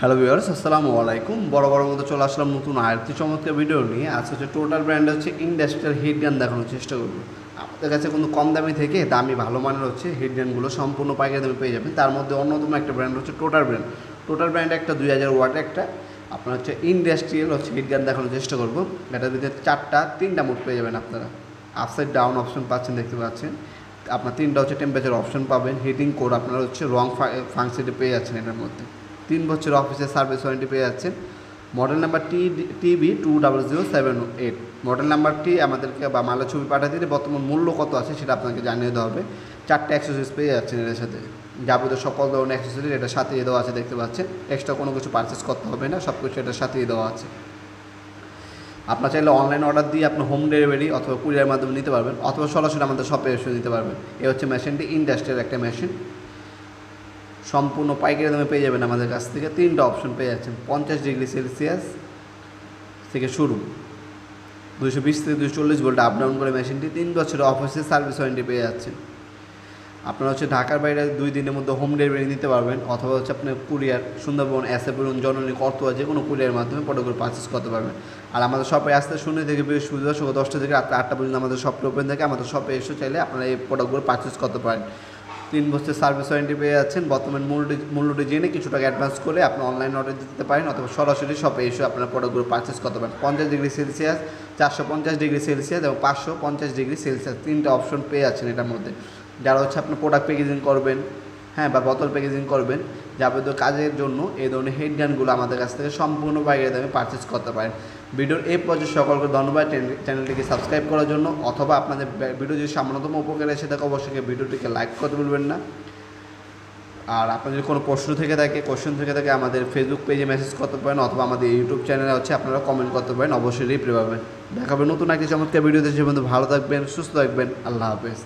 Hello viewers, আসসালামু আলাইকুম। বড় মতো চলে আসলাম নতুন আরেকটি চমৎকার ভিডিও নিয়ে। আজ হচ্ছে টোটাল ব্র্যান্ড হচ্ছে ইন্ডাস্ট্রিয়াল হিট গান দেখানোর চেষ্টা করবো। আপনাদের কাছে কোনো কম দামি থেকে দামি ভালো মানের হচ্ছে হিট গানগুলো সম্পূর্ণ পাইকারি দামে পেয়ে যাবেন। তার মধ্যে অন্যতম একটা ব্র্যান্ড হচ্ছে টোটাল ব্র্যান্ড। টোটাল ব্র্যান্ড একটা 2000 ওয়াটের একটা আপনার হচ্ছে ইন্ডাস্ট্রিয়াল হচ্ছে হিট গান দেখানোর চেষ্টা করবো। এটার ভিতরে তিনটা মোড পেয়ে যাবেন আপনারা। আপসাইড ডাউন অপশন পাচ্ছেন, দেখতে পাচ্ছেন। আপনার তিনটা হচ্ছে টেম্পারেচার অপশন পাবেন। হিটিং কোড আপনারা হচ্ছে রং ফাংশনে পেয়ে যাচ্ছেন। এটার মধ্যে 3 বছর অফিসের সার্ভিস ওয়ারেন্টি পেয়ে যাচ্ছেন। মডেল নাম্বার TB2007 মডেল নাম্বারটি আমাদেরকে বা মালের ছবি পাঠিয়ে দিলে বর্তমান মূল্য কত আছে সেটা আপনাকে জানিয়ে দেওয়া হবে। 4টা অ্যাক্সেসরিজ পেয়ে যাচ্ছেন এর সাথে। যাবতীয় সকল ধরনের অ্যাক্সেসরিজ এটার সাথেই দেওয়া আছে, দেখতে পাচ্ছেন। এক্সট্রা কোনো কিছু পারচেস করতে হবে না, সব কিছু এটার সাথেই দেওয়া আছে। আপনার চাইলে অনলাইন অর্ডার দিয়ে আপনি হোম ডেলিভারি অথবা কুরিয়ার মাধ্যমে নিতে পারবেন, অথবা সরাসরি আমাদের শপে এসে নিতে পারবেন। এই হচ্ছে মেশিনটি, ইন্ডাস্ট্রিয়াল একটা মেশিন। সম্পূর্ণ পাইকারি দামে পেয়ে যাবেন আমাদের কাছ থেকে। 3টা অপশন পেয়ে যাচ্ছেন। 50 ডিগ্রি সেলসিয়াস থেকে শুরু, 220 থেকে 240 ভোল্ট আপ ডাউন করে মেশিনটি। 3 বছরের অফিসের সার্ভিস ওয়ারেন্টি পেয়ে যাচ্ছেন। আপনারা হচ্ছে ঢাকার বাইরে 2 দিনের মধ্যে হোম ডেলিভারি নিতে পারবেন, অথবা হচ্ছে আপনি কুরিয়ার, সুন্দরবন, এসএপুরন, জননী, কর্তোয়া যে কোনো কুরিয়ার মাধ্যমে প্রোডাক্টগুলো পারচেস করতে পারবেন। আর আমাদের শপে আসতে শূন্য থেকে বৃহস্পতিবার সকাল 10টা থেকে রাত 8টা পর্যন্ত আমাদের শপটি ওপেন থাকে। আমাদের শপে এসে চাইলে আপনারা এই প্রোডাক্টগুলো পারচেস করতে পারেন। 3 বছর সার্ভিস ওয়ারেন্টি পেয়ে যাচ্ছেন। বর্তমান মূল্যটি জেনে কিছু টাকা অ্যাডভান্স করে আপনি অনলাইন অর্ডার দিতে পারেন, অথবা সরাসরি শপে এসে আপনার প্রোডাক্টগুলো পারচেস করতে পারেন। 50 ডিগ্রি সেলসিয়াস, 450 ডিগ্রি সেলসিয়াস এবং 550 ডিগ্রি সেলসিয়াস 3টা অপশন পেয়ে যাচ্ছেন এটার মধ্যে। যারা হচ্ছে আপনি প্রোডাক্ট প্যাকেজিং করবেন, বা বোতল প্যাকেজিং করবেন, যাবতীয় কাজের জন্য এই ধরনের হেড গানগুলো আমাদের কাছ থেকে সম্পূর্ণ পাইকারি দামে পারচেস করতে পারেন। ভিডিওর এই পর্যায়ে সকলকে ধন্যবাদ চ্যানেলটিকে সাবস্ক্রাইব করার জন্য, অথবা আপনাদের ভিডিও যদি সামান্যতম উপকারে এসে থাকে অবশ্যই ভিডিওটিকে লাইক করতে ভুলবেন না। আর আপনার যদি কোনো কোশ্চেন থেকে থাকে আমাদের ফেসবুক পেজে মেসেজ করতে পারেন, অথবা আমাদের ইউটিউব চ্যানেলে হচ্ছে আপনারা কমেন্ট করতে পারেন, অবশ্যই রিপ্লাই পাবেন। দেখাবেন নতুন একটি চমৎকার ভিডিওতে। সে পর্যন্ত ভালো থাকবেন, সুস্থ থাকবেন। আল্লাহ হাফেজ।